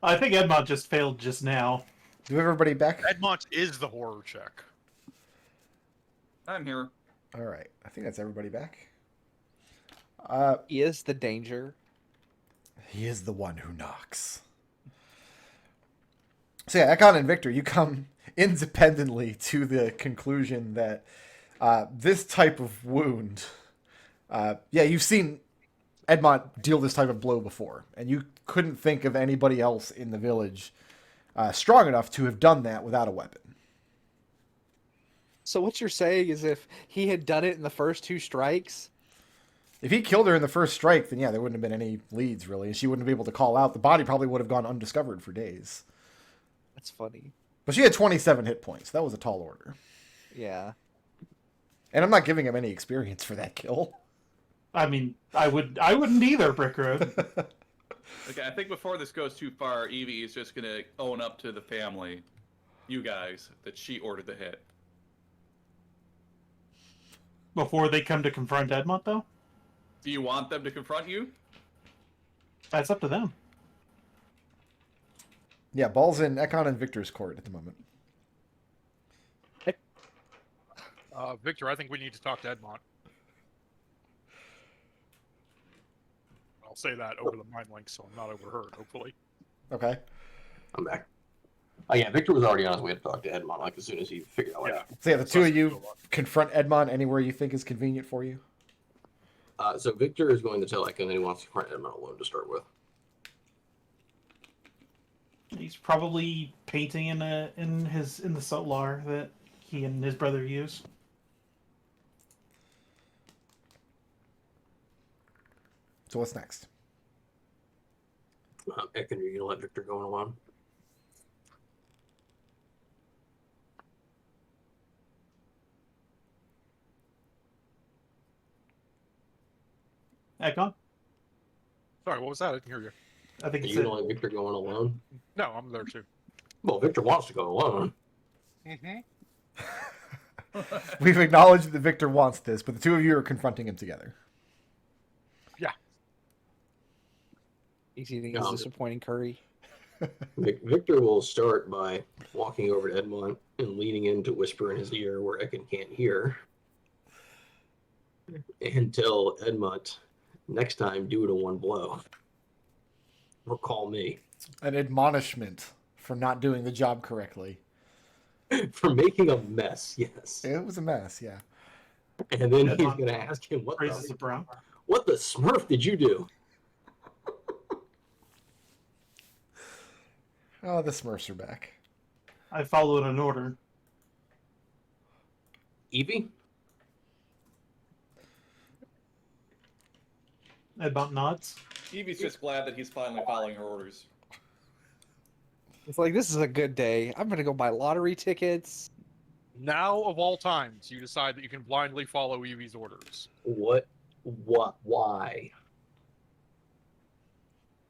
I think Edmont just failed just now. Do we have everybody back? Edmont is the horror check. I'm here. All right. I think that's everybody back. He is the danger. He is the one who knocks. So yeah, Ekon and Victor, you come independently to the conclusion that this type of wound, you've seen Edmont deal this type of blow before, and you couldn't think of anybody else in the village strong enough to have done that without a weapon. So what you're saying is if he had done it in the first 2 strikes... If he killed her in the first strike, then yeah, there wouldn't have been any leads, really, and she wouldn't be able to call out. The body probably would have gone undiscovered for days. That's funny. But she had 27 hit points. That was a tall order. Yeah. And I'm not giving him any experience for that kill. I mean, I wouldn't either, Brick Road. Okay, I think before this goes too far, Evie is just gonna own up to the family, you guys, that she ordered the hit. Before they come to confront Edmont, though? Do you want them to confront you? That's up to them. Yeah, ball's in Ekon and Victor's court at the moment. Victor, I think we need to talk to Edmont. I'll say that over the mind link, so I'm not overheard, hopefully. Okay. I'm back. Oh yeah, Victor was already on his way to talk to Edmont, like as soon as he figured out what happened. So yeah, the two of you confront Edmont anywhere you think is convenient for you. So Victor is going to tell Ekon that he wants to confront Edmont alone to start with. He's probably painting in the Solitayre that he and his brother use. So what's next? Ekon, are you gonna let Victor go alone? Ekon? Sorry, what was that? I didn't hear you. I think Are it's you gonna let Victor go on alone? No, I'm there too. Well, Victor wants to go alone. Mm-hmm. We've acknowledged that Victor wants this, but the two of you are confronting him together. Yeah. He's eating his disappointing curry. Victor will start by walking over to Edmont and leaning in to whisper in his ear where Ekon can't hear. And tell Edmont, next time, do it in one blow. Or call me. An admonishment for not doing the job correctly. For making a mess, yes. It was a mess, yeah. And then he's going to ask him, what raises the brow. the smurf did you do? Oh, the Smurfs are back. I followed an order. Evie? Edmont nods. Evie's just glad that he's finally following her orders. It's like, this is a good day. I'm going to go buy lottery tickets. Now of all times, you decide that you can blindly follow Evie's orders. What? Why?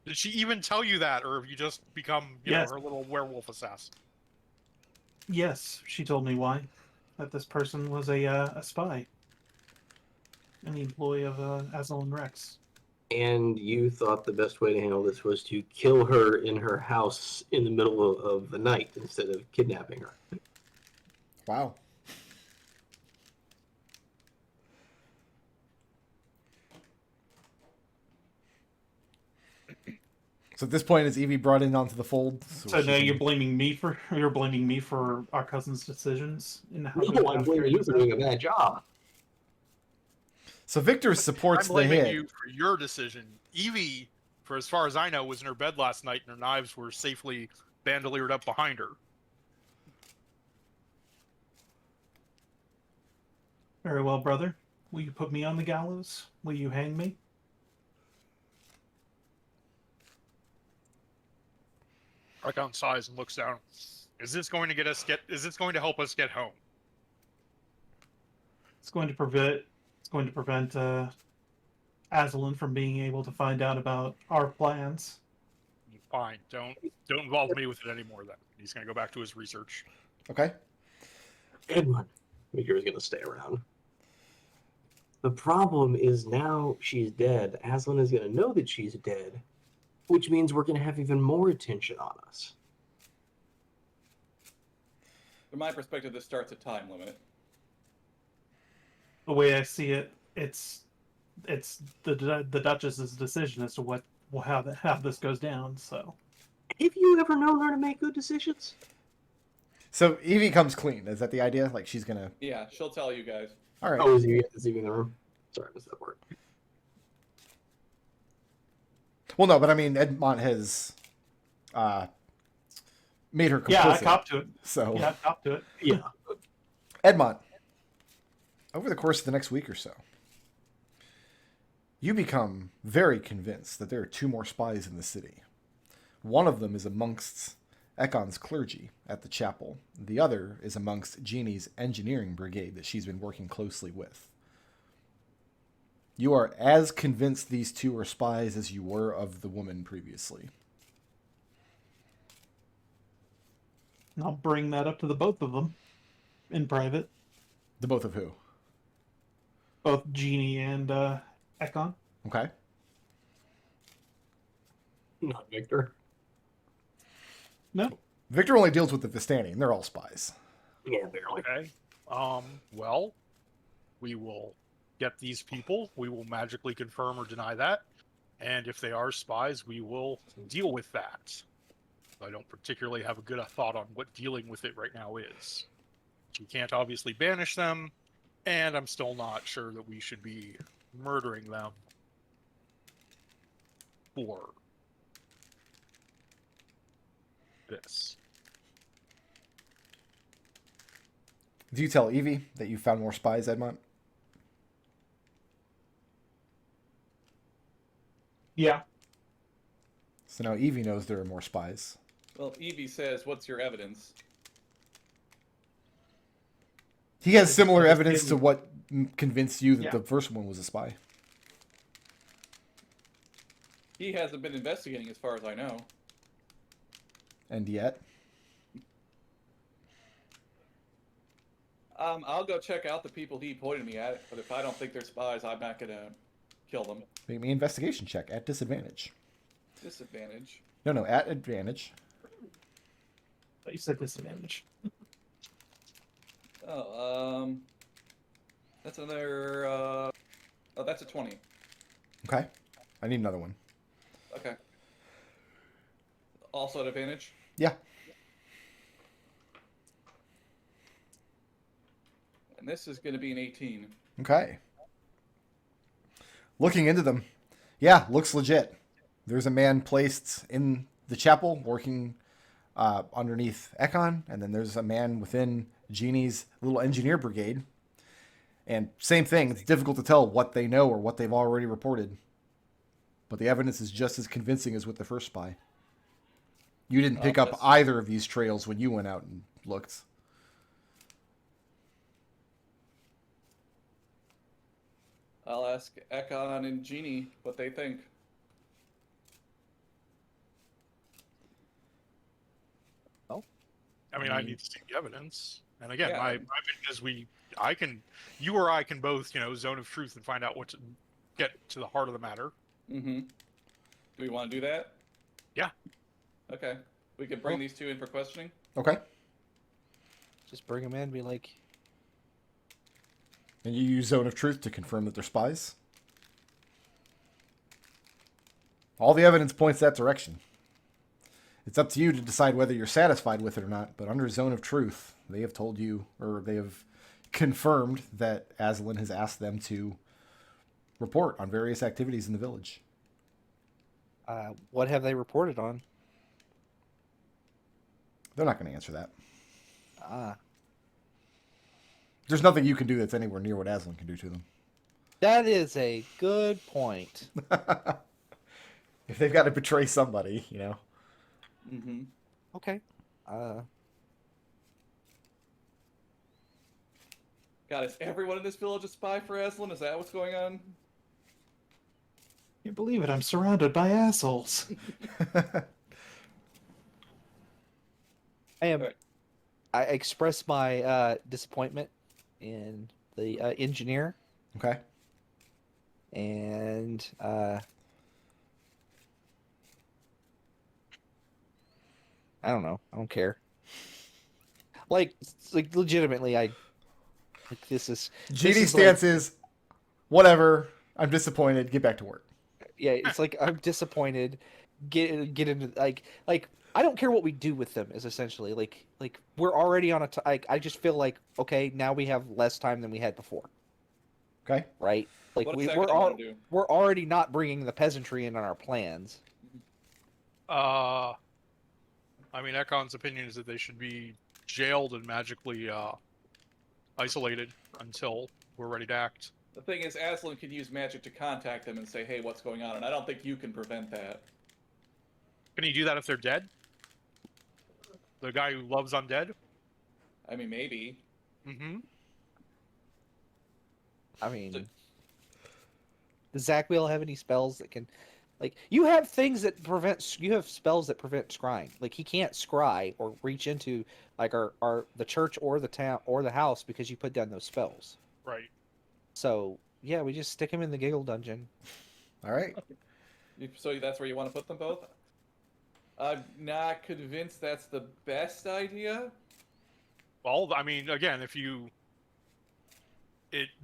Did she even tell you that, or have you just become, you Yes. know, her little werewolf assassin? Yes, she told me why. That this person was a spy. An employee of Aslan Rex. And you thought the best way to handle this was to kill her in her house in the middle of the night instead of kidnapping her. Wow. So at this point, is Evie brought in onto the fold? So now you're blaming me for our cousin's decisions in how No, I'm blaming you for doing a bad job. So Victor supports I'm the blaming hit. you for your decision. Evie, for as far as I know, was in her bed last night and her knives were safely bandoliered up behind her. Very well, brother. Will you put me on the gallows? Will you hang me? Ekon sighs and looks down. Is this going to help us get home? It's going to prevent Aslan from being able to find out about our plans. Fine. Don't involve me with it anymore then. He's gonna go back to his research. Okay. Edmund, Victor's going to stay around. The problem is now she's dead. Aslan is going to know that she's dead. which means we're going to have even more attention on us. From my perspective, this starts a time limit. The way I see it, it's the Duchess's decision as to how this goes down. So, Have you ever known her to make good decisions? So Evie comes clean. Is that the idea? Like she's gonna. Yeah, she'll tell you guys. All right. Oh, is Evie in the room? Sorry, I missed that part. Well, no, but I mean, Edmont has made her complicit. yeah, I cop to it. So Yeah, I cop to it. Yeah. Edmont, over the course of the next week or so, you become very convinced that there are 2 more spies in the city. One of them is amongst Ekon's clergy at the chapel. The other is amongst Jeannie's engineering brigade that she's been working closely with. You are as convinced these 2 are spies as you were of the woman previously. And I'll bring that up to the both of them in private. The both of who? Both Jeannie and Ekon. Okay. Not Victor. No. Victor only deals with the Vistani, and they're all spies. Yeah, barely. Okay. Well, we will get these people. We will magically confirm or deny that. And if they are spies, we will deal with that. I don't particularly have a good thought on what dealing with it right now is. We can't obviously banish them, and I'm still not sure that we should be murdering them for this. Do you tell Evie that you found more spies, Edmont? Yeah. So now Evie knows there are more spies. Well, Evie says, "What's your evidence?" He has similar evidence to what convinced you that Yeah. the first one was a spy. He hasn't been investigating, as far as I know. And yet, I'll go check out the people he pointed me at, but if I don't think they're spies, I'm not gonna kill them. make me an investigation check at disadvantage. Disadvantage. No, at advantage. But you said disadvantage. Oh, that's another. Oh, that's a 20. Okay. I need another one. Okay. Also at advantage. Yeah. And this is going to be an 18. Okay. Looking into them. Yeah, looks legit. There's a man placed in the chapel working underneath Ekon, and then there's a man within Jeannie's little engineer brigade. And same thing, it's difficult to tell what they know or what they've already reported. But the evidence is just as convincing as with the first spy. You didn't pick up either of these trails when you went out and looked. I'll ask Ekon and Jeannie what they think. I mean, I need to see the evidence. And again, Yeah. my opinion is you or I can both, zone of truth and find out what to get to the heart of the matter. Mm-hmm. Do we want to do that? Yeah. Okay. We could bring these 2 in for questioning. Okay. Just bring them in and be like, And you use Zone of Truth to confirm that they're spies? All the evidence points that direction. It's up to you to decide whether you're satisfied with it or not, but under Zone of Truth, they have told you, or they have confirmed that Aslan has asked them to report on various activities in the village. what have they reported on? They're not going to answer that. Ah, There's nothing you can do that's anywhere near what Aslan can do to them. that is a good point. If they've got to betray somebody, Mm-hmm. Okay. God, is everyone in this village a spy for Aslan? Is that what's going on? Can't believe it. I'm surrounded by assholes. I express my disappointment in the engineer, Okay. and I don't know. I don't care. Like legitimately, this is Genie's like- stance is, whatever. I'm disappointed. Get back to work. yeah. It's like I'm disappointed. Get into like I don't care what we do with them. Is essentially like we're already on a. I just feel like okay, now we have less time than we had before. Okay. Right. Like What we're exactly all want to do? we're already not bringing the peasantry in on our plans. I mean, Ekon's opinion is that they should be jailed and magically isolated until we're ready to act. The thing is, Aslan can use magic to contact them and say, "Hey, what's going on?" And I don't think you can prevent that. Can he do that if they're dead? The guy who loves undead? I mean, maybe. Mm-hmm. I mean, does Zach Wheel have any spells that can, like, you have things that prevent, you have spells that prevent scrying. Like, he can't scry or reach into, like, the church or the town or the house because you put down those spells. Right. So, yeah, we just stick him in the giggle dungeon. All right. So that's where you want to put them both? I'm not convinced that's the best idea. Well, I mean, again,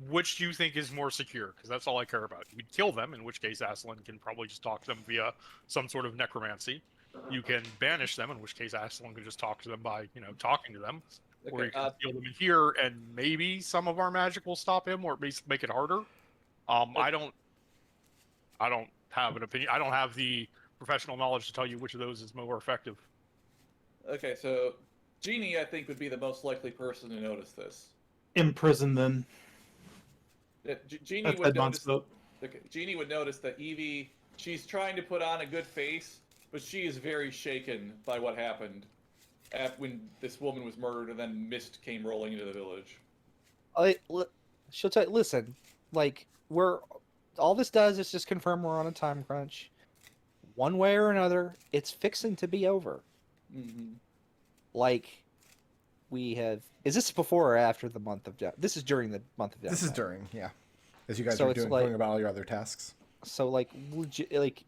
which do you think is more secure? Because that's all I care about. You'd kill them, in which case Aslan can probably just talk to them via some sort of necromancy. You can banish them, in which case Aslan can just talk to them by, talking to them. Or Okay, you can steal them in here, and maybe some of our magic will stop him, or at least make it harder. I don't have an opinion. I don't have the professional knowledge to tell you which of those is more effective. okay, so Genie, I think, would be the most likely person to notice this. Imprison them. Genie That's would Edmont's notice. vote. Okay, Genie would notice that Evie. She's trying to put on a good face, but she is very shaken by what happened when this woman was murdered and then mist came rolling into the village. She'll tell you, listen, like, all this does is just confirm we're on a time crunch. One way or another, it's fixing to be over. Mm-hmm. Like, is this before or after the month of this is during the month of This is downtime. during, yeah. As you guys So are it's going about all your other tasks. So, like, legit, like,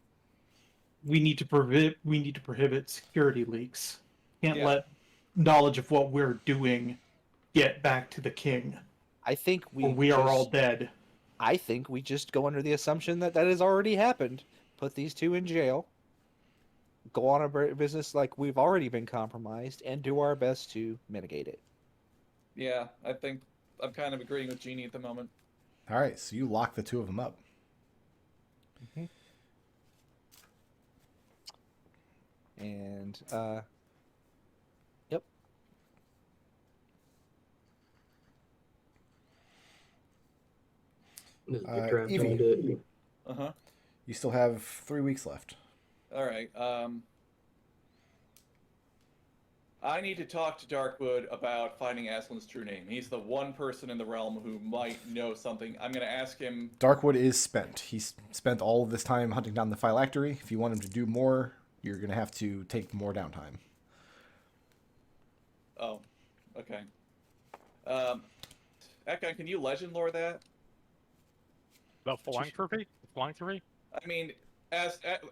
We need to prohibit security leaks. Can't Yeah. let knowledge of what we're doing get back to the king. I think We are all dead. I think we just go under the assumption that has already happened. Put these two in jail. Go on our business like we've already been compromised, and do our best to mitigate it. Yeah, I think I'm kind of agreeing with Genie at the moment. All right, so you lock the two of them up. And yep. This is a good time Evie. to do it. Uh-huh. You still have 3 weeks left. All right. I need to talk to Darkwood about finding Aslan's true name. He's the one person in the realm who might know something. I'm going to ask him. Darkwood is spent. He's spent all of this time hunting down the phylactery. If you want him to do more, you're going to have to take more downtime. Oh, okay. Ekon, can you legend lore that? The philanthropy? Philanthropy? I mean,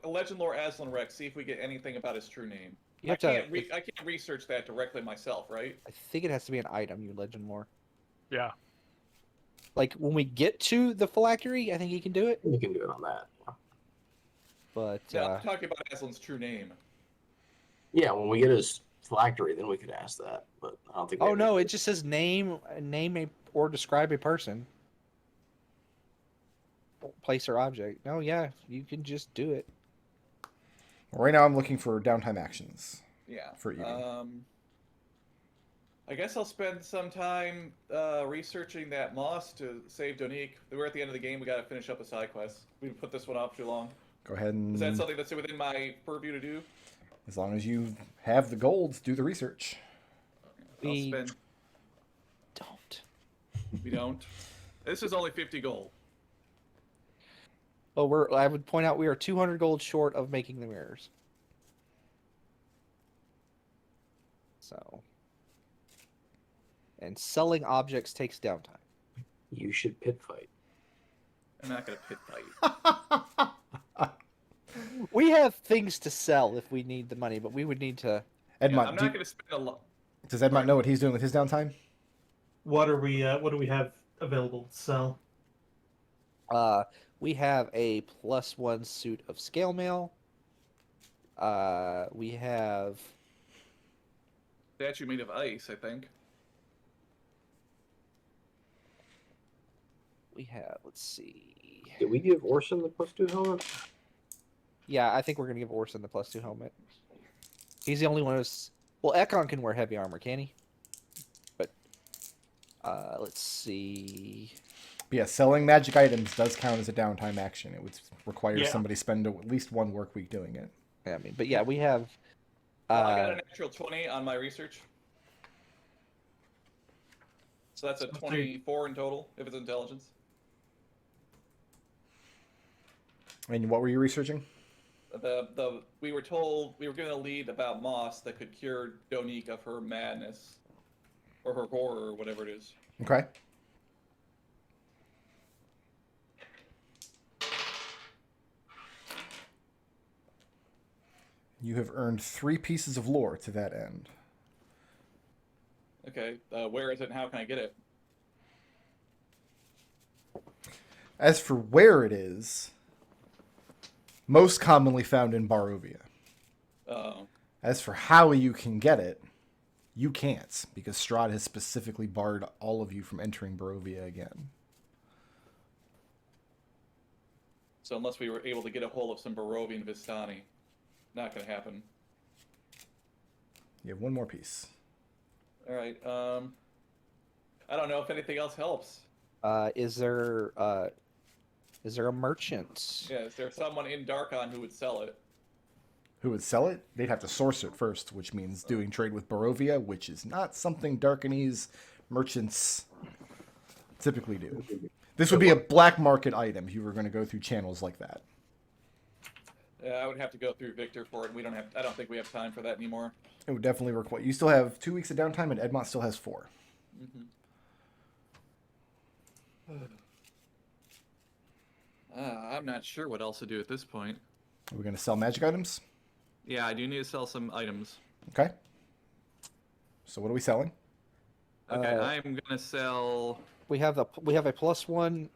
legend lore Aslan Rex. See if we get anything about his true name. You I have to. can't research that directly myself, right? I think it has to be an item. You legend lore. Yeah. Like when we get to the phylactery, I think you can do it. You can do it on that. But No, I'm talking about Aslan's true name. Yeah, when we get his phylactery, then we could ask that. But I don't think. we oh have no, any- it just says name or describe a person, place or object. No, yeah, you can just do it. Right now, I'm looking for downtime actions. Yeah. For Evie. I guess I'll spend some time researching that moss to save Donique. We're at the end of the game. We got to finish up a side quest. We put this one off too long. Go ahead and... Is that something that's within my purview to do? As long as you have the gold, do the research. I'll We spend. don't. We don't. This is only 50 gold. Well, I would point out we are 200 gold short of making the mirrors. So, and selling objects takes downtime. You should pit fight. I'm not gonna pit fight. We have things to sell if we need the money, but we would need to Edmont, I'm not going to spend a lot. does Edmont know what he's doing with his downtime? What are we? What do we have available to sell? We have a +1 suit of scale mail. We have Statue made of ice, I think. let's see. Did we give Orson the +2 helmet? Yeah, I think we're gonna give Orson the +2 helmet. He's the only one who's well, Ekon can wear heavy armor, can he? But let's see. But yeah, selling magic items does count as a downtime action. It would require Yeah. somebody spend at least 1 work week doing it. Yeah, I mean, but yeah, we have. Well, I got a natural 20 on my research. So that's a 24 in total, if it's intelligence. And what were you researching? We were told we were given a lead about moss that could cure Donique of her madness, or her horror, or whatever it is. Okay. You have earned 3 pieces of lore to that end. Okay, where is it and how can I get it? As for where it is, most commonly found in Barovia. Oh, As for how you can get it, you can't, because Strahd has specifically barred all of you from entering Barovia again. so unless we were able to get a hold of some Barovian Vistani, not gonna happen. You have 1 more piece. All right. I don't know if anything else helps. Is there a merchant? Yeah, is there someone in Darkon who would sell it? Who would sell it? They'd have to source it first, which means doing trade with Barovia, which is not something Darkanese merchants typically do. This would be a black market item if you were going to go through channels like that. Yeah, I would have to go through Victor for it. And we don't have. I don't think we have time for that anymore. It would definitely require. You still have 2 weeks of downtime, and Edmont still has 4. I'm not sure what else to do at this point. Are we going to sell magic items? Yeah, I do need to sell some items. Okay. So what are we selling? Okay, I'm gonna sell. We have a +1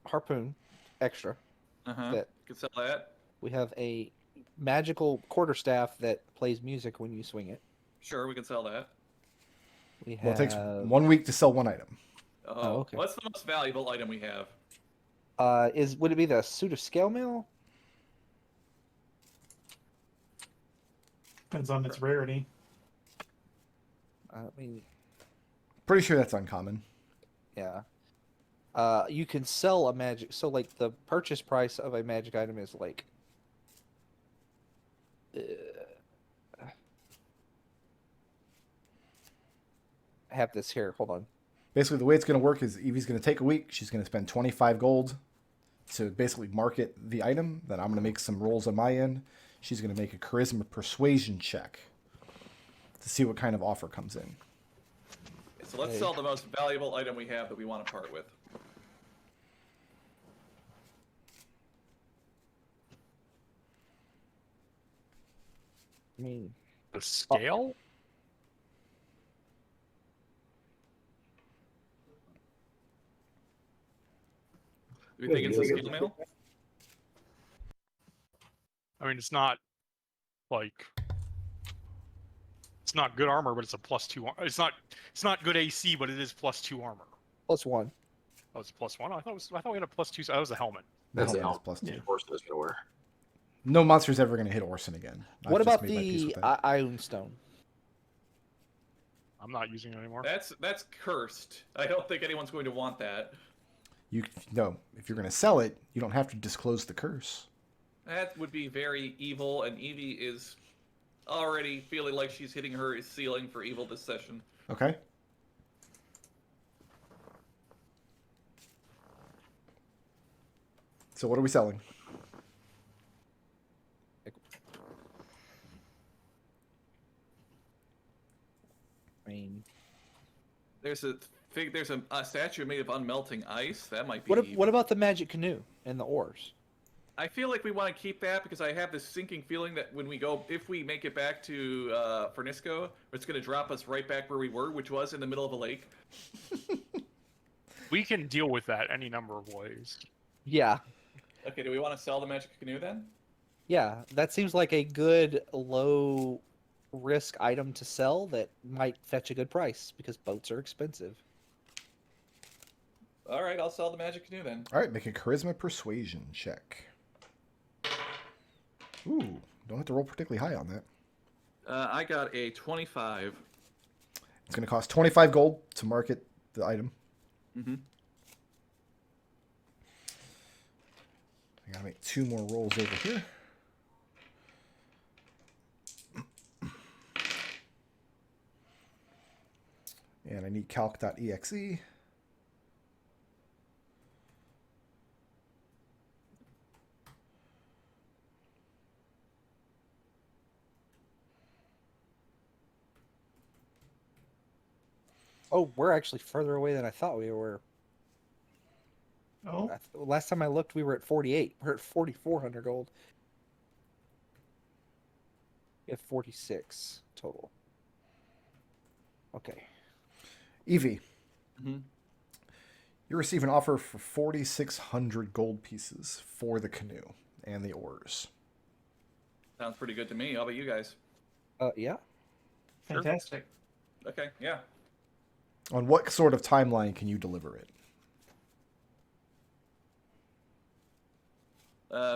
harpoon extra. Uh-huh. That- Could sell that. We have a magical quarterstaff that plays music when you swing it. Sure, we can sell that. We have. Well, it takes 1 week to sell 1 item. Oh, okay. What's the most valuable item we have? Would it be the suit of scale mail? Depends on its rarity. I mean, Pretty sure that's uncommon. yeah. You can sell a magic. So, like, the purchase price of a magic item is like. I have this here. Hold on. Basically, the way it's going to work is Evie's going to take a week. She's going to spend 25 gold to basically market the item. Then I'm going to make some rolls on my end. She's going to make a charisma persuasion check to see what kind of offer comes in. So let's sell the most valuable item we have that we want to part with. I mean, The scale? Do we think it's a skill mail? I mean, it's not like it's not good armor, but it's a +2. It's not good AC, but it is +2 armor. +1. Oh, it's +1. I thought we had a +2. So that was a helmet. That's The the helmet helmet. is +2. Orson is gonna wear. No monster's ever going to hit Orson again. What I've just about made my peace the with that. Ion Stone? I'm not using it anymore. That's cursed. I don't think anyone's going to want that. No, if you're going to sell it, you don't have to disclose the curse. That would be very evil, and Evie is already feeling like she's hitting her ceiling for evil this session. Okay. So what are we selling? I mean, There's a statue made of unmelting ice. That might be. what about the magic canoe and the oars? I feel like we want to keep that because I have this sinking feeling that when we go, if we make it back to Fernisco, it's going to drop us right back where we were, which was in the middle of a lake. We can deal with that any number of ways. Yeah. Okay, do we want to sell the magic canoe then? Yeah, that seems like a good low risk item to sell that might fetch a good price because boats are expensive. All right, I'll sell the magic canoe then. All right, make a charisma persuasion check. Ooh, don't have to roll particularly high on that. I got a 25. It's going to cost 25 gold to market the item. Mm-hmm. I got to make 2 more rolls over here. And I need calc.exe. Oh, we're actually further away than I thought we were. Oh, Last time I looked, we were at 48. We're at 4,400 gold. We have 46 total. Okay. Evie, Mm-hmm. you receive an offer for 4,600 gold pieces for the canoe and the oars. Sounds pretty good to me. How about you guys? Yeah. fantastic. Okay, yeah. On what sort of timeline can you deliver it?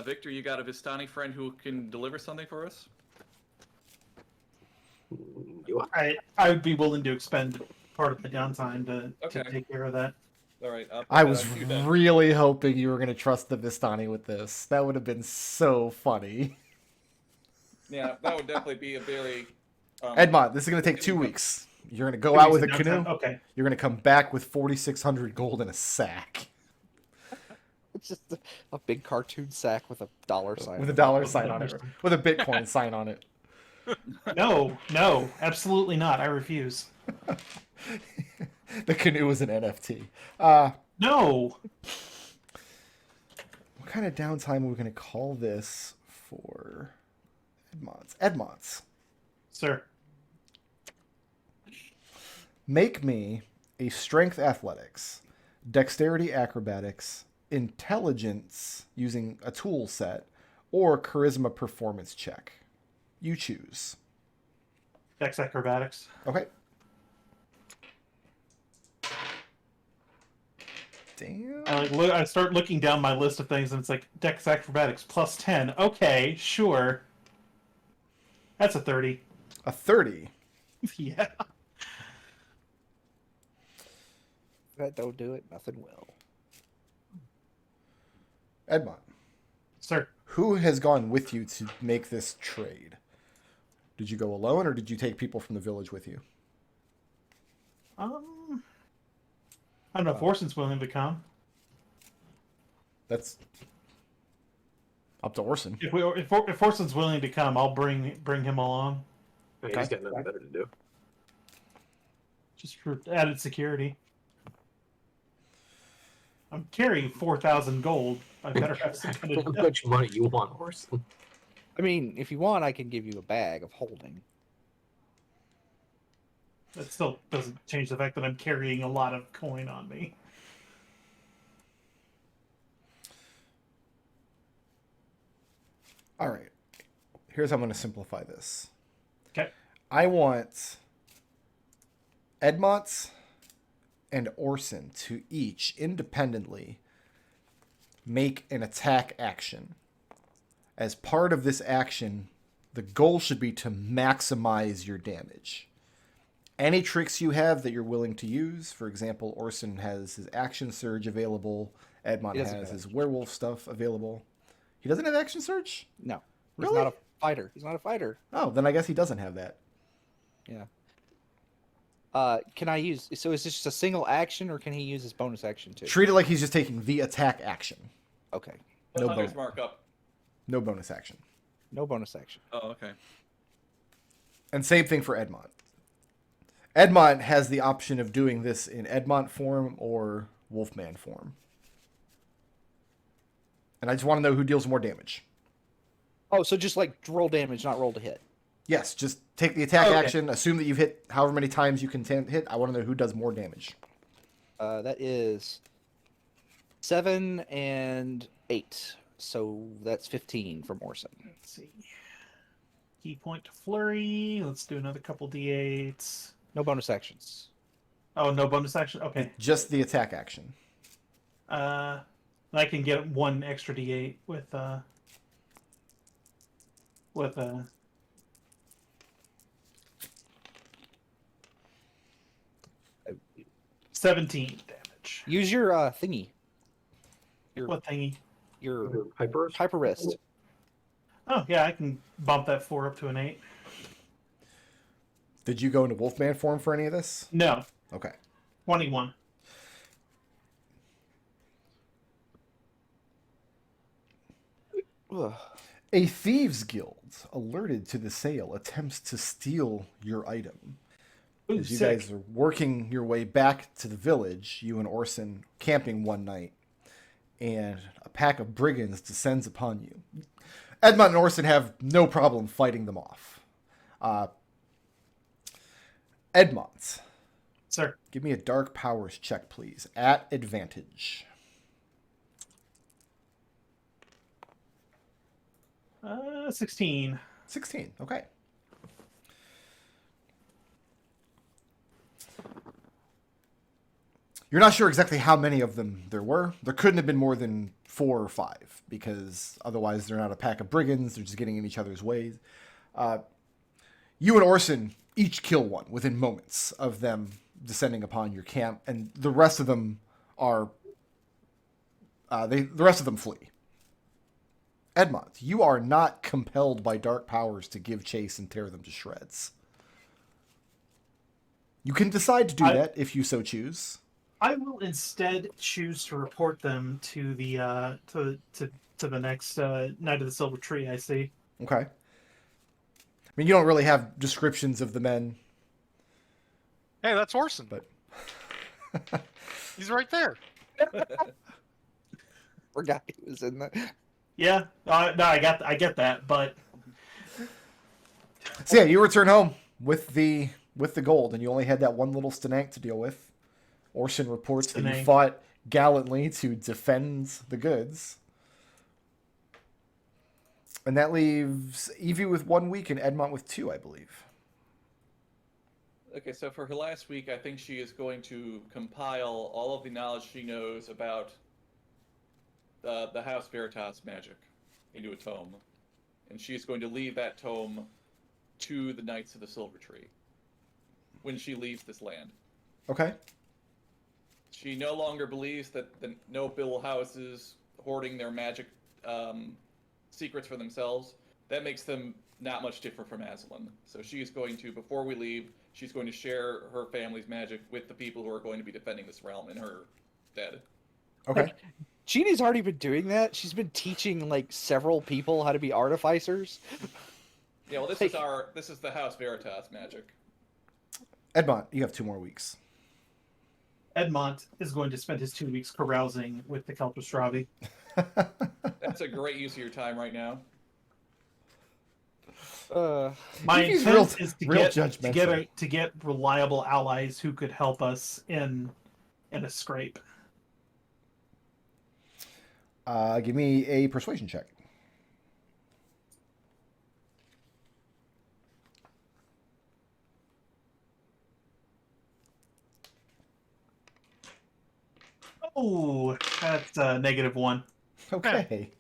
Victor, you got a Vistani friend who can deliver something for us? I would be willing to expend part of the downtime to Okay. take care of that. All right. I'll put I that was on you then. really hoping you were going to trust the Vistani with this. That would have been so funny. Yeah, that would definitely be a very. Edmont, this is going to take 2 weeks. You're going to go 2 out with a weeks of canoe. downtime? Okay. You're going to come back with 4,600 gold in a sack. It's just a big cartoon sack with a dollar sign. With a dollar sign on it. With a Bitcoin sign on it. No, absolutely not. I refuse. The canoe is an NFT. No. What kind of downtime are we going to call this for Edmonts? Edmonts. Sir. Make me a strength athletics, dexterity acrobatics, intelligence using a tool set, or charisma performance check. You choose. Dex acrobatics. Okay. Damn. I start looking down my list of things, and it's like Dex acrobatics plus 10. Okay, sure. That's a 30. A 30. Yeah. That don't do it, nothing will. Edmont, Sir. who has gone with you to make this trade? Did you go alone, or did you take people from the village with you? I don't know if Orson's willing to come. That's up to Orson. If Orson's willing to come, I'll bring him along. He's got nothing better to do. Just for added security. I'm carrying 4,000 gold. I better have some kind How of... much money you want, Orson? I mean, if you want, I can give you a bag of holding. That still doesn't change the fact that I'm carrying a lot of coin on me. All right. Here's how I'm going to simplify this. Okay. I want Edmont and Orson to each independently make an attack action. As part of this action, the goal should be to maximize your damage. Any tricks you have that you're willing to use, for example, Orson has his action surge available, Edmont He doesn't has have his werewolf stuff available. He doesn't have action surge? No. He's Really? not a fighter. He's not a fighter. Oh, then I guess he doesn't have that. Yeah. Can I use... So is this just a single action, or can he use his bonus action too? Treat it like he's just taking the attack action. Okay. Put No Hunter's bone. mark up. No bonus action. No bonus action. Oh, okay. And same thing for Edmont. Edmont has the option of doing this in Edmont form or Wolfman form. And I just want to know who deals more damage. Oh, so just like roll damage, not roll to hit. Yes, just take the attack Okay. action. Assume that you've hit however many times you can hit. I want to know who does more damage. That is 7 and 8. So that's 15 for Morrison. Let's see. Key point to flurry. Let's do another couple d8s. No bonus actions. Oh, no bonus action. Okay. Just the attack action. I can get one extra d8 with 17 damage. Use your thingy. What thingy? Your Hyper. hyper wrist. Oh yeah, I can bump that 4 up to an 8. Did you go into Wolfman form for any of this? No, Okay. 21. Ugh. A thieves' guild alerted to the sale attempts to steal your item. Ooh, As you sick. guys are working your way back to the village, you and Orson camping one night, and a pack of brigands descends upon you. Edmont and Orson have no problem fighting them off. Edmont, Sir. give me a dark powers check, please, at advantage. 16. 16, okay. You're not sure exactly how many of them there were. There couldn't have been more than 4 or 5, because otherwise they're not a pack of brigands. They're just getting in each other's ways. You and Orson each kill one within moments of them descending upon your camp, and the rest of them are the rest of them flee. Edmont, you are not compelled by dark powers to give chase and tear them to shreds. You can decide to do that if you so choose. I will instead choose to report them to the to the next Night of the Silver Tree. I see. Okay. I mean, you don't really have descriptions of the men, Hey, that's Orson. but He's right there. Forgot he was in there. Yeah. No, I get that, but so yeah, you return home with the gold, and you only had that one little Stanank to deal with. Orson reports that you Stanank. fought gallantly to defend the goods. And that leaves Evie with 1 week and Edmont with 2, I believe. Okay, so for her last week, I think she is going to compile all of the knowledge she knows about the House Veritas magic into a tome. And she's going to leave that tome to the Knights of the Silver Tree when she leaves this land. Okay. She no longer believes that the noble houses hoarding their magic secrets for themselves, that makes them not much different from Aslan. So she's going to, before we leave, she's going to share her family's magic with the people who are going to be defending this realm in her stead. Okay. Jeannie's already been doing that. She's been teaching like several people how to be artificers. Yeah, well, this is the House Veritas magic. Edmont, you have 2 more weeks. Edmont is going to spend his 2 weeks carousing with the Kelpostravi. That's a great use of your time right now. My He's intent is real to judgmental. get reliable allies who could help us in a scrape. Give me a persuasion check. Oh, that's -1. Okay.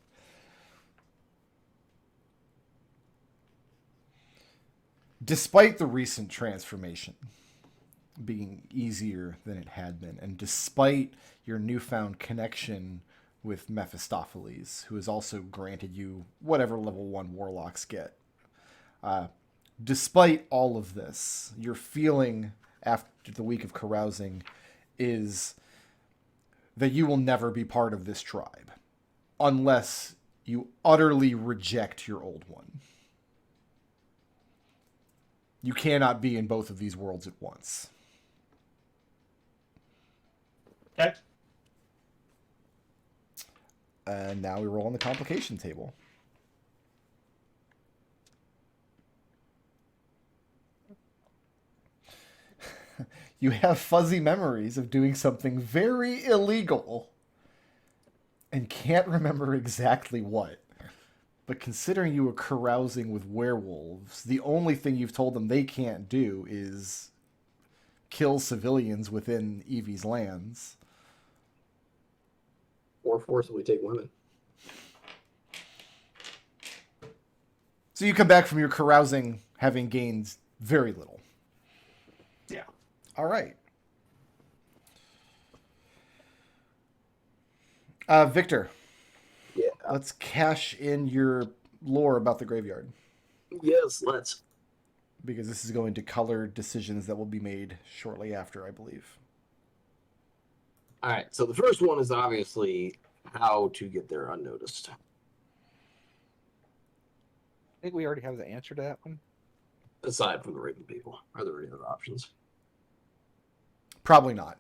Despite the recent transformation being easier than it had been, and despite your newfound connection with Mephistopheles, who has also granted you whatever level 1 warlocks get, despite all of this, your feeling after the week of carousing is that you will never be part of this tribe unless you utterly reject your old one. You cannot be in both of these worlds at once. Okay. And now we roll on the complication table. You have fuzzy memories of doing something very illegal and can't remember exactly what. But considering you were carousing with werewolves, the only thing you've told them they can't do is kill civilians within Evie's lands. Or forcibly take women. So you come back from your carousing having gained very little. Yeah. All right. Victor, Yeah. let's cash in your lore about the graveyard, Yes, let's. because this is going to color decisions that will be made shortly after, I believe. All right. So the first one is obviously how to get there unnoticed. I think we already have the answer to that one. Aside from the Raven people, are there any other options? Probably not.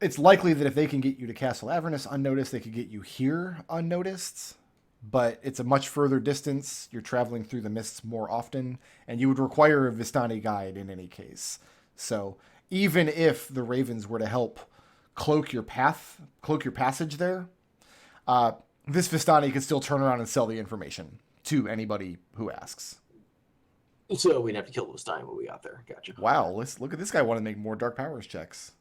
It's likely that if they can get you to Castle Avernus unnoticed, they could get you here unnoticed. But it's a much further distance. You're traveling through the mists more often, and you would require a Vistani guide in any case. So even if the Ravens were to help cloak your passage there, this Vistani could still turn around and sell the information to anybody who asks. So we'd have to kill this time when we got there. Gotcha. Wow, let's look at this guy want to make more Dark Powers checks.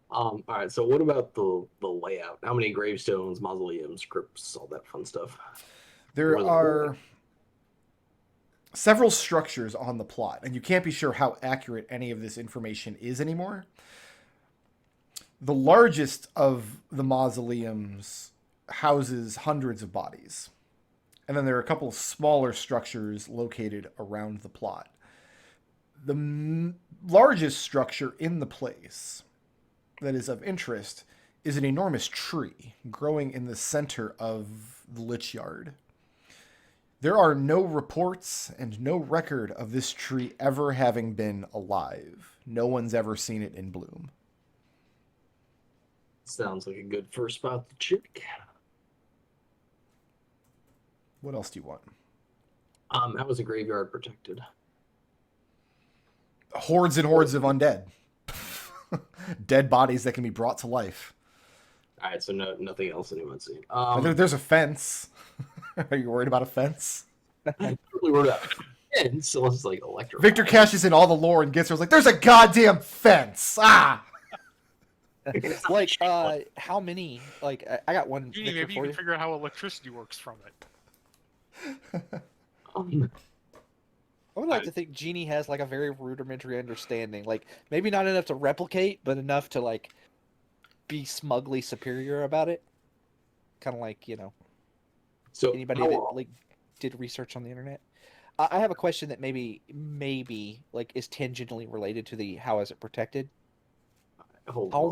All right. So what about the layout? How many gravestones, mausoleums, crypts, all that fun stuff? There Or the are several structures on the plot, and you can't be sure how accurate any of this information is anymore. The largest of the mausoleums houses hundreds of bodies. And then there are a couple of smaller structures located around the plot. The largest structure in the place that is of interest is an enormous tree growing in the center of the Lich Yard. There are no reports and no record of this tree ever having been alive. No one's ever seen it in bloom. Sounds like a good first spot to check. What else do you want? How was the graveyard protected? Hordes and hordes of undead. Dead bodies that can be brought to life. All right, so nothing else anyone's seen. There's a fence. Are you worried about a fence? I'm really worried about fence, so it's like electric. Victor cashes in all the lore and gets her like, there's a goddamn fence. Ah! Like, how many? Like, I got one. Genie, Victor, maybe you for can you. figure out how electricity works from it. I would like to think Genie has like a very rudimentary understanding. Like, maybe not enough to replicate, but enough to like be smugly superior about it. Kind of like, you know, So anybody how that long- like did research on the internet. I have a question that maybe like is tangentially related to the how is it protected. hold How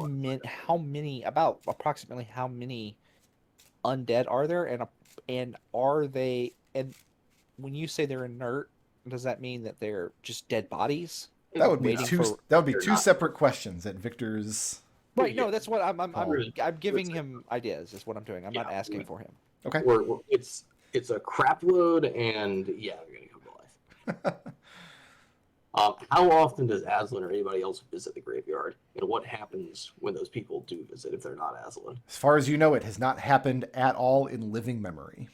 on. many about approximately how many undead are there, and are they, and when you say they're inert, does that mean that they're just dead bodies? That would be Waiting two. for- That would be They're two not- separate questions at Victor's. Right. Yeah. No, that's what I'm Oh. I'm giving him ideas. Is what I'm doing. I'm not Yeah, asking for him. Okay. It's a crap load, and yeah, they're gonna come to life. How often does Aslan or anybody else visit the graveyard, and what happens when those people do visit if they're not Aslan? As far as you know, it has not happened at all in living memory.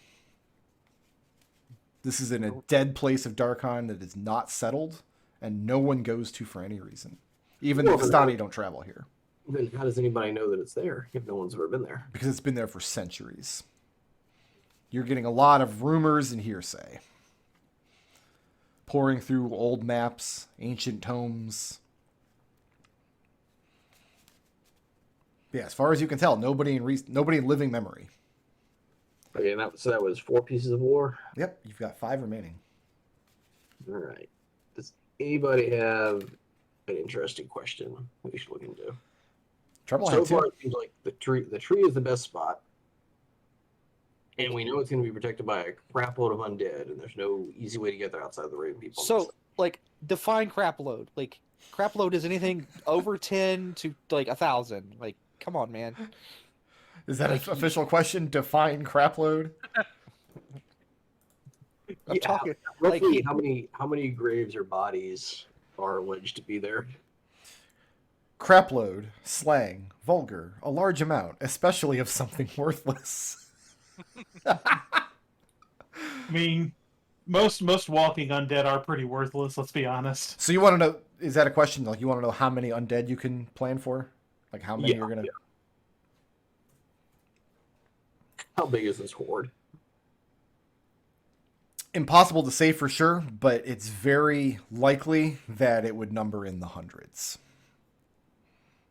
This is in a dead place of Darkon that is not settled, and no one goes to for any reason. Even the Well, then Vistani don't travel here, Then how does anybody know that it's there if no one's ever been there? because it's been there for centuries. You're getting a lot of rumors and hearsay. Pouring through old maps, ancient tomes. Yeah, as far as you can tell, nobody in living memory. Okay, so that was 4 pieces of war. Yep, you've got 5 remaining. All right. Does anybody have an interesting question we should look into? Treble So had 2. far, it seems like the tree is the best spot, and we know it's going to be protected by a crap load of undead, and there's no easy way to get there outside of the Raven people. So, like, define crap load. Like, Crap load is anything over 10 to like 1,000. Like, come on, man. Is that Like, an official question? Define crap load. I'm Yeah, talking roughly like how many graves or bodies are alleged to be there? Crap load, slang, vulgar, a large amount, especially of something worthless. I mean, most walking undead are pretty worthless. Let's be honest. So you want to know? Is that a question? Like you want to know how many undead you can plan for? Like how many Yeah, you're gonna? yeah. How big is this horde? Impossible to say for sure, but it's very likely that it would number in the hundreds.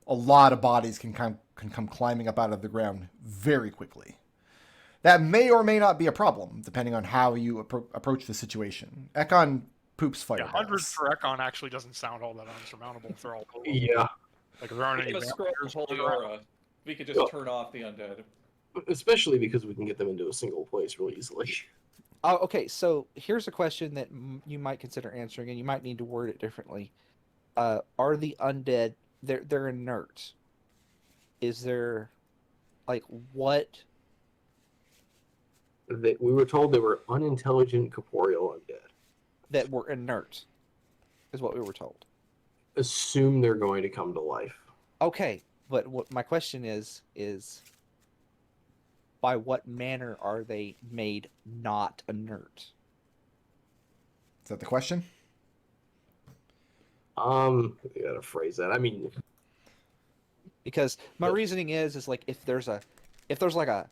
A lot of bodies can come climbing up out of the ground very quickly. That may or may not be a problem, depending on how you approach the situation. Ekon poops Yeah, 100 fireballs. for Ekon actually doesn't sound all that unsurmountable if they're all below. Yeah, Like, if there aren't We any have a scroll vampires of holy around. aura. We could just turn off the undead. especially because we can get them into a single place really easily. Oh, okay. So here's a question that you might consider answering, and you might need to word it differently. Are the undead they're inert? Is there like what? We were told they were unintelligent corporeal undead. That were inert, is what we were told. Assume they're going to come to life. Okay, but what my question is by what manner are they made not inert? Is that the question? You gotta phrase that. I mean, Because my reasoning is like if there's like a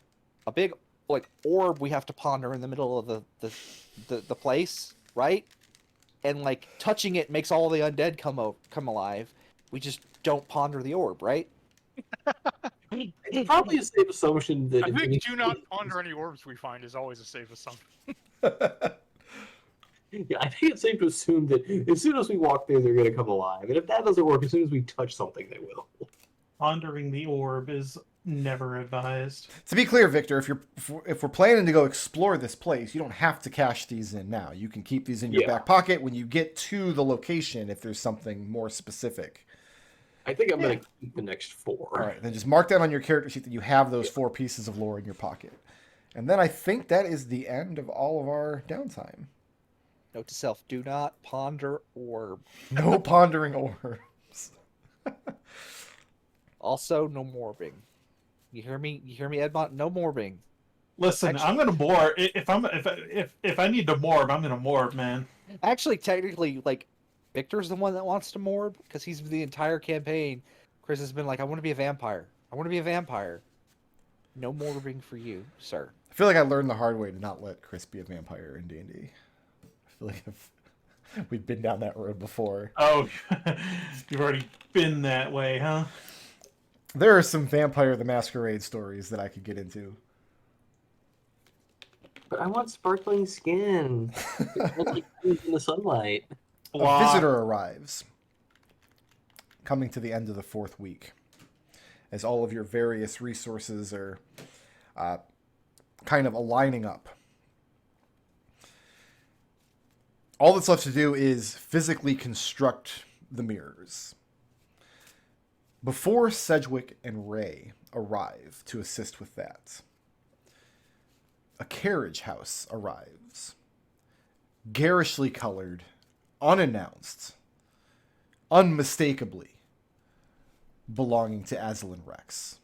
big like orb we have to ponder in the middle of the place, right? And like touching it makes all the undead come alive. We just don't ponder the orb, right? it's probably a safe assumption that I if think do anything- not ponder any orbs we find is always a safe assumption. Yeah, I think it's safe to assume that as soon as we walk there, they're going to come alive. And if that doesn't work, as soon as we touch something, they will. Pondering the orb is never advised. To be clear, Victor, if we're planning to go explore this place, you don't have to cash these in now. You can keep these in your Yeah. back pocket when you get to the location if there's something more specific. I think I'm going to keep the next 4. All right, then just mark down on your character sheet that you have those 4 pieces of lore in your pocket. And then I think that is the end of all of our downtime. Note to self: do not ponder orb. No pondering orbs. Also, no morbing. You hear me? You hear me, Edmont? No morbing. Listen, Actually- I'm gonna morb. If I need to morb, I'm gonna morb, man. Actually, technically, like Victor's the one that wants to morb because he's the entire campaign. Chris has been like, "I want to be a vampire. I want to be a vampire." No morbing for you, sir. I feel like I learned the hard way to not let Chris be a vampire in D&D. I feel like we've been down that road before. Oh, you've already been that way, huh? There are some Vampire the Masquerade stories that I could get into. But I want sparkling skin. I like in the sunlight. A visitor arrives, coming to the end of the 4th week, as all of your various resources are kind of aligning up. All that's left to do is physically construct the mirrors. Before Sedgwick and Ray arrive to assist with that, a carriage house arrives, garishly colored, unannounced, unmistakably belonging to Aslan Rex.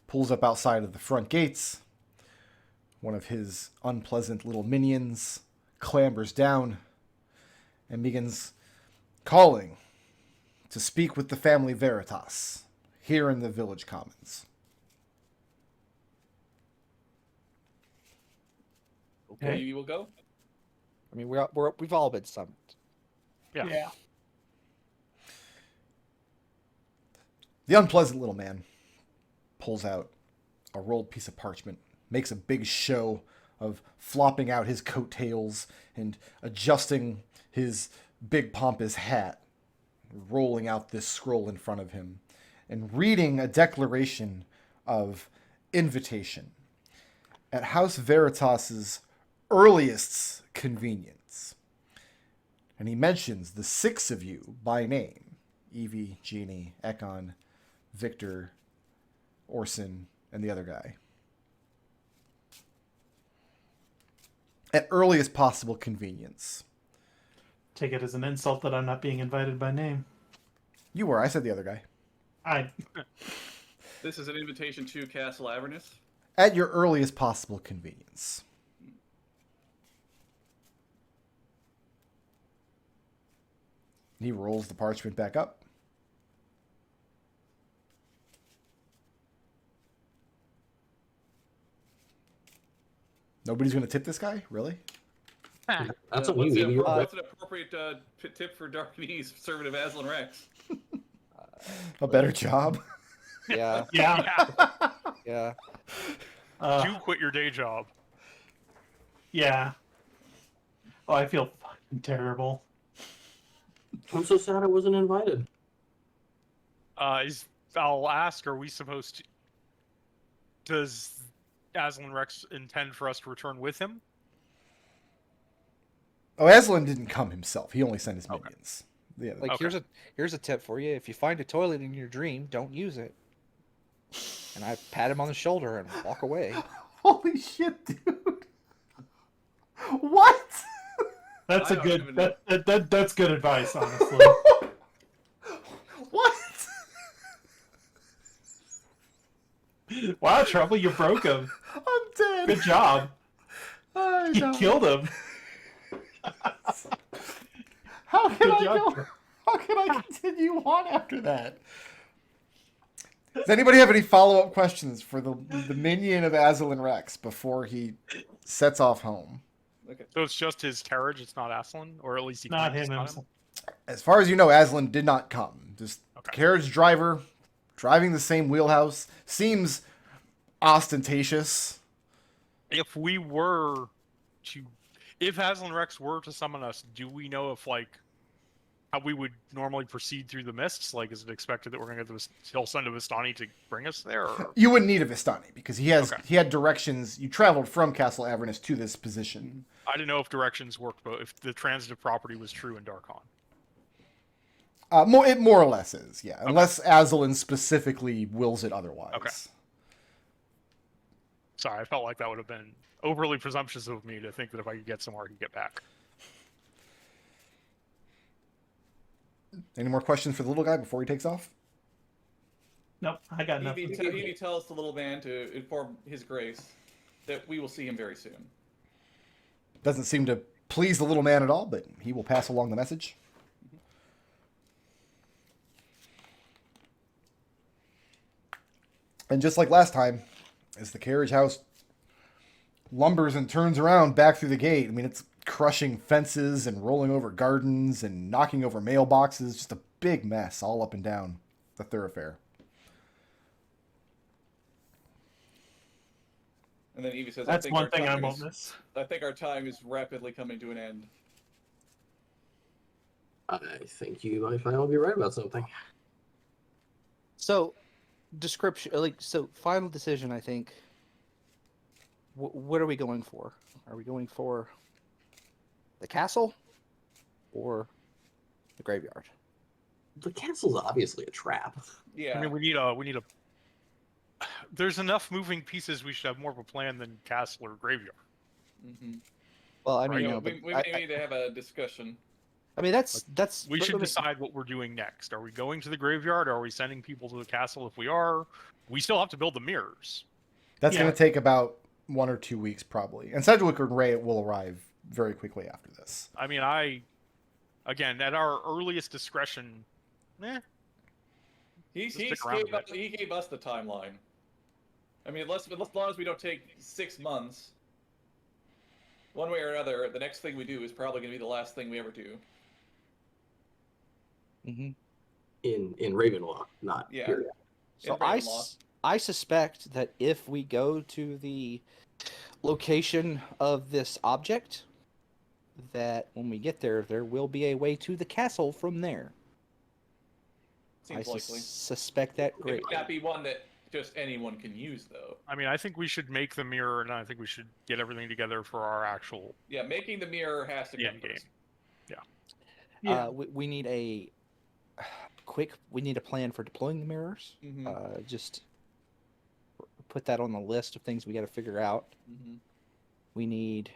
Pulls up outside of the front gates. One of his unpleasant little minions clambers down and begins calling to speak with the family Veritas here in the village commons. Okay. You will go. I mean, we've all been summoned. Yeah. The unpleasant little man pulls out a rolled piece of parchment, makes a big show of flopping out his coattails and adjusting his big pompous hat, rolling out this scroll in front of him, and reading a declaration of invitation at House Veritas's earliest convenience. And he mentions the 6 of you by name. Evie, Jeannie, Ekon, Victor, Orson, and the other guy. At earliest possible convenience. Take it as an insult that I'm not being invited by name. You were. I said the other guy. This is an invitation to Castle Avernus. At your earliest possible convenience. He rolls the parchment back up. Nobody's going to tip this guy? Really? That's on what's, you. the, You're what's an appropriate tip for Darkney's servant of Aslan Rex? A better job? Yeah, Yeah. yeah. You quit your day job. Yeah. Oh, I feel fucking terrible. I'm so sad I wasn't invited. I'll ask, are we supposed to... Does Aslan Rex intend for us to return with him? Oh, Aslan didn't come himself. He only sent his minions. Yeah, Like Okay. here's a tip for you. If you find a toilet in your dream, don't use it. And I pat him on the shoulder and walk away. Holy shit, dude. What? That's I a don't good even know. that's good advice, honestly. What? Wow, Treble, you broke him. I'm dead. Good job. I You know. killed him. How can Good I job. go? How can I continue on after that? Does anybody have any follow-up questions for the minion of Aslan Rex before he sets off home? Okay. So it's just his carriage, it's not Aslan? Or at least he Not claims him it's not himself. As far as you know, Aslan did not come. Just Okay. carriage driver, driving the same wheelhouse, seems ostentatious. If we were to... If Aslan Rex were to summon us, do we know if, like, how we would normally proceed through the mists? Like, is it expected that we're going to get the... He'll send a Vistani to bring us there? Or... You wouldn't need a Vistani because he Okay. had directions. You traveled from Castle Avernus to this position. I didn't know if directions worked, but if the transitive property was true in Darkon. It more or less is, yeah. Unless Aslan specifically wills it otherwise. Okay. Sorry, I felt like that would have been overly presumptuous of me to think that if I could get somewhere, I could get back. Any more questions for the little guy before he takes off? Nope, I got nothing. Evie tells the little man to inform His Grace that we will see him very soon. Doesn't seem to please the little man at all, but he will pass along the message. And just like last time, as the carriage house lumbers and turns around back through the gate, I mean, it's crushing fences and rolling over gardens and knocking over mailboxes. Just a big mess all up and down the thoroughfare. And then Evie says, That's I think one our thing I time won't is- miss. I think our time is rapidly coming to an end. I think you might finally be right about something. So, final decision. I think. What are we going for? Are we going for the castle or the graveyard? The castle's obviously a trap. Yeah. I mean, we need a. There's enough moving pieces. We should have more of a plan than castle or graveyard. Mm-hmm. Well, I Right. mean, We need to have a discussion. I mean that's We let should me- decide what we're doing next. Are we going to the graveyard? Are we sending people to the castle? If we are, we still have to build the mirrors. That's Yeah. going to take about 1 or 2 weeks, probably. And Sedgwick and Ray will arrive very quickly after this. I mean, again, at our earliest discretion, He stick around a bit. gave us the timeline. I mean, as long as we don't take 6 months, one way or another, the next thing we do is probably going to be the last thing we ever do. Mhm. In Ravenloft, not Yeah. here. So In Ravenloft. I suspect that if we go to the location of this object, that when we get there, there will be a way to the castle from there. Seems I likely. suspect that It greatly. may not be one that just anyone can use, though. I mean, I think we should make the mirror, and I think we should get everything together for our actual. Yeah, making the mirror has to The come end game. first. Yeah. We need a quick. We need a plan for deploying the mirrors. Mhm. Just put that on the list of things we got to figure out. Mhm. We need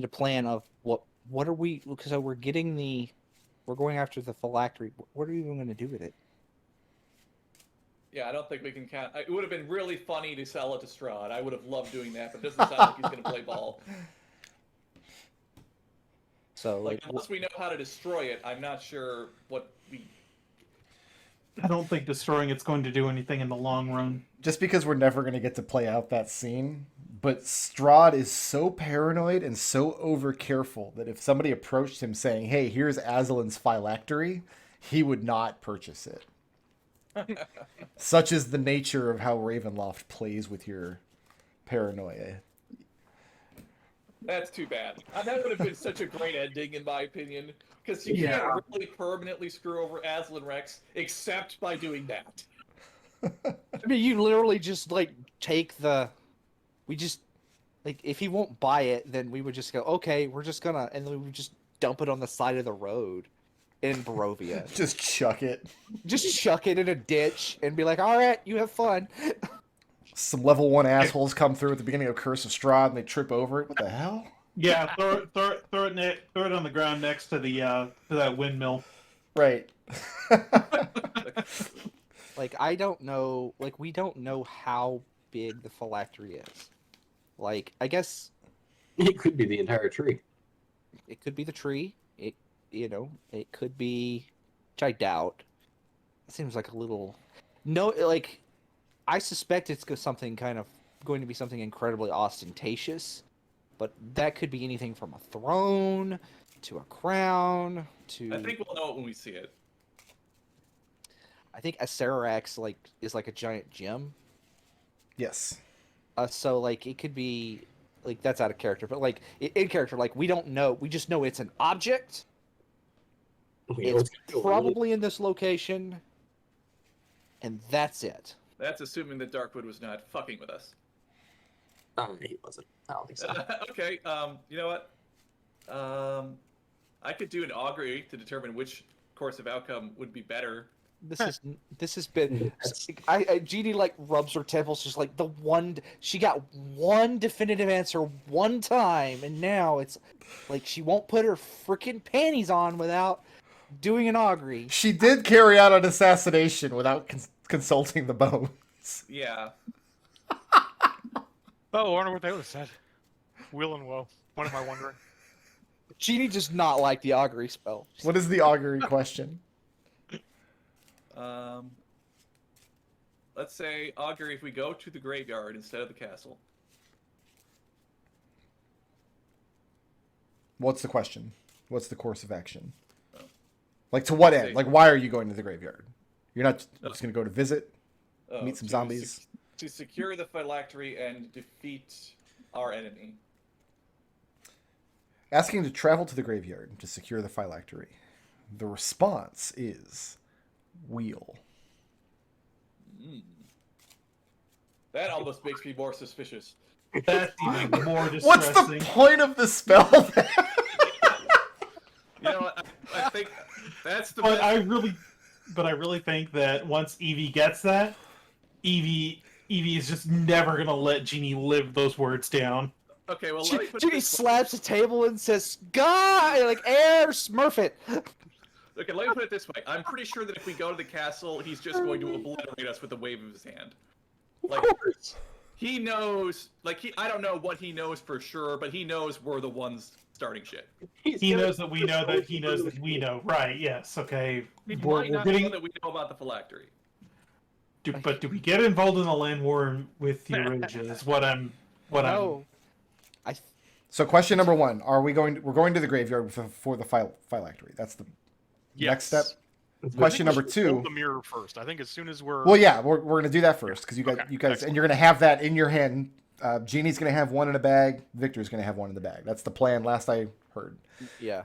a plan of what are we, because we're going after the phylactery. What are we even going to do with it? Yeah, I don't think we can count. It would have been really funny to sell it to Strahd. I would have loved doing that, but it doesn't sound like he's going to play ball. So Like, unless we know how to destroy it, I'm not sure what we. I don't think destroying it's going to do anything in the long run. Just because we're never going to get to play out that scene, but Strahd is so paranoid and so over careful that if somebody approached him saying, "Hey, here's Aslan's phylactery," he would not purchase it. Such is the nature of how Ravenloft plays with your paranoia. That's too bad. That would have been such a great ending, in my opinion, because you Yeah. can't really permanently screw over Aslan Rex except by doing that. I mean, you literally just like take we just like, if he won't buy it, then we would just go, okay, we're just gonna, and then we would just dump it on the side of the road in Barovia. Just chuck it. Just chuck it in a ditch and be like, all right, you have fun. Some level 1 assholes come through at the beginning of Curse of Strahd and they trip over it. What the hell? Yeah, throw it on the ground next to the to that windmill. Right. Like, I don't know, like, we don't know how big the phylactery is. Like, I guess It could be the entire tree. it could be the tree. It could be, which I doubt. It seems like a little, no, like, I suspect it's going to be something incredibly ostentatious, but that could be anything from a throne to a crown to. I think we'll know it when we see it. I think Acerax is like a giant gem. Yes. So like it could be like, that's out of character, but like in character, like we don't know. We just know it's an object. We know It's gonna probably in this location, and that's it. That's assuming that Darkwood was not fucking with us. He wasn't. I don't think so. Okay, you know what? I could do an augury to determine which course of outcome would be better. This has been. Jeannie like rubs her temples, just like she got one definitive answer one time, and now it's like she won't put her freaking panties on without doing an augury. She did carry out an assassination without consulting the bones. Yeah. Oh, I wonder what they would have said. Will and woe. What am I wondering? Jeannie does not like the augury spell. What is the augury question? Let's say augury if we go to the graveyard instead of the castle. What's the question? What's the course of action? Like, to what end? Like, why are you going to the graveyard? You're not just going to go to visit? Meet some zombies? To secure the phylactery and defeat our enemy. Asking to travel to the graveyard to secure the phylactery. The response is wheel. That almost makes me more suspicious. That's even more distressing. What's the point of the spell then? You know what? I think that's the But best. I really think that once Evie gets that, Evie is just never gonna let Jeannie live those words down. Okay, well, let me put it Jeannie this way. slaps the table and says, "God!" Like, air smurf it. Okay, let me put it this way. I'm pretty sure that if we go to the castle, he's just going to obliterate us with a wave of his hand. Like, Of course. he knows, I don't know what he knows for sure, but he knows we're the ones starting shit. He knows that we know that he knows that we know. Right? Yes. Okay. He We're might not getting. know that we know about the phylactery. But do we get involved in the land war with Eugenia? Is what I'm. No. So question number 1. We're going to the graveyard for the phylactery. That's the next step. Question number 2. The mirror first. I think as soon as we're. Well, yeah, we're going to do that first because you guys, Okay, and you're going to have that in your hand. Jeannie's going to have one in a bag. Victor's going to have one in the bag. That's the plan. Last I heard. Yeah.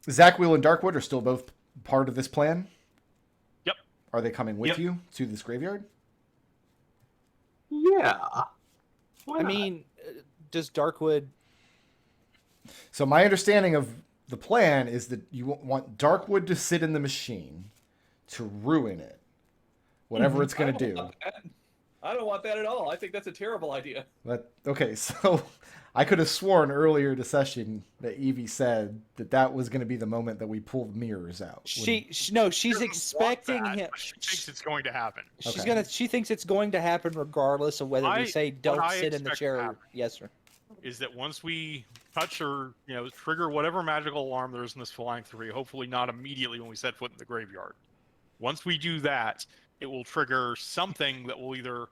Zach, Wheel, and Darkwood are still both part of this plan. Yep. Are they coming with Yep. you to this graveyard? Yeah. Why I not? mean, does Darkwood? So my understanding of the plan is that you want Darkwood to sit in the machine to ruin it, whatever it's going to do. I don't want that at all. I think that's a terrible idea. Okay, so I could have sworn earlier in the session that Evie said that was going to be the moment that we pulled mirrors out. She's She doesn't expecting want that, him. but she thinks it's going to happen. Okay. She thinks it's going to happen regardless of whether we say don't I sit in the expect to chair. happen. Yes, sir. Is that once we touch or trigger whatever magical alarm there is in this flying 3, hopefully not immediately when we set foot in the graveyard. Once we do that, it will trigger something that will either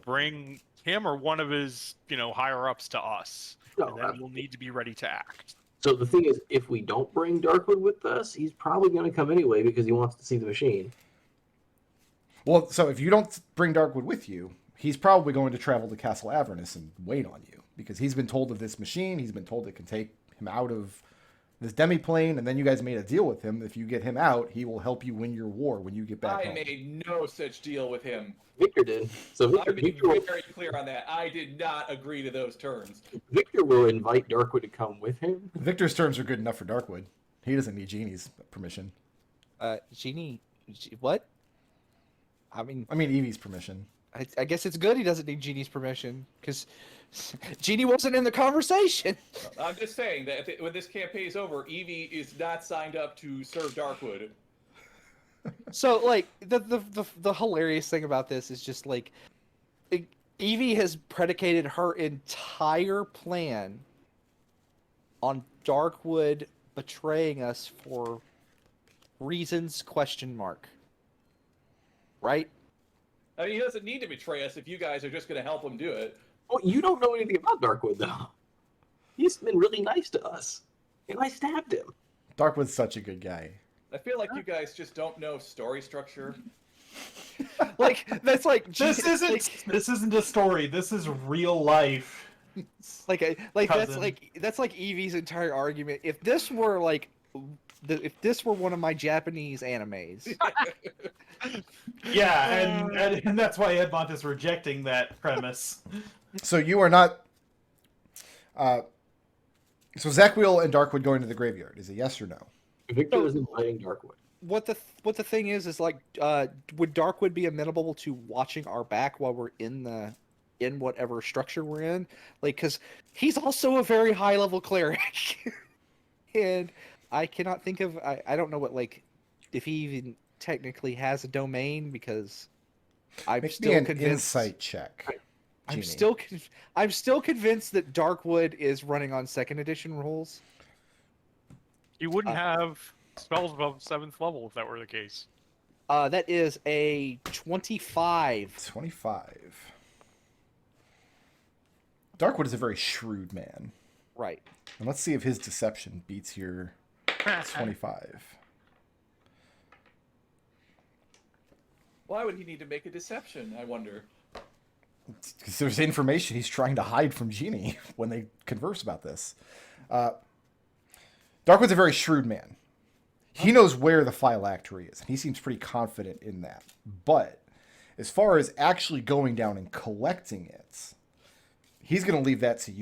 bring him or one of his higher ups to us, No, and then we'll need to be ready to act. So the thing is, if we don't bring Darkwood with us, he's probably going to come anyway because he wants to see the machine. Well, so if you don't bring Darkwood with you, he's probably going to travel to Castle Avernus and wait on you because he's been told of this machine. He's been told it can take him out of this demiplane, and then you guys made a deal with him. If you get him out, he will help you win your war when you get back I home. made no such deal with him. Victor did. So I've been Victor, very clear on that. I did not agree to those terms. Victor will invite Darkwood to come with him. Victor's terms are good enough for Darkwood. He doesn't need Genie's permission. Genie, what? I mean, Evie's permission. I guess it's good he doesn't need Genie's permission because Genie wasn't in the conversation. I'm just saying that when this campaign is over, Evie is not signed up to serve Darkwood. So, like, the hilarious thing about this is just like Evie has predicated her entire plan on Darkwood betraying us for reasons ? Right? I mean, he doesn't need to betray us if you guys are just going to help him do it. Well, you don't know anything about Darkwood, though. He's been really nice to us, and I stabbed him. Darkwood's such a good guy. I feel like you guys just don't know story structure. Like that's like This isn't a story. This is real life. that's like Evie's entire argument. If this were like if this were one of my Japanese animes, Yeah, and that's why Edmont is rejecting that premise. So you are not. So Zaquiel and Darkwood going to the graveyard. Is it yes or no? Victor is inviting Darkwood. what the thing is like, would Darkwood be amenable to watching our back while we're in whatever structure we're in? Like, because he's also a very high level cleric, and I cannot think of I don't know what, like, if he even technically has a domain, because I'm Make still me an convinced. insight check. I'm Genie. still convinced that Darkwood is running on 2nd edition rules. You wouldn't have spells above 7th level if that were the case. That is a 25. 25. Darkwood is a very shrewd man. Right. And let's see if his deception beats your 25. Why would he need to make a deception, I wonder? Because there's information he's trying to hide from Genie when they converse about this. Darkwood's a very shrewd man. He knows where the phylactery is, and he seems pretty confident in that. But as far as actually going down and collecting it, he's going to leave that to you.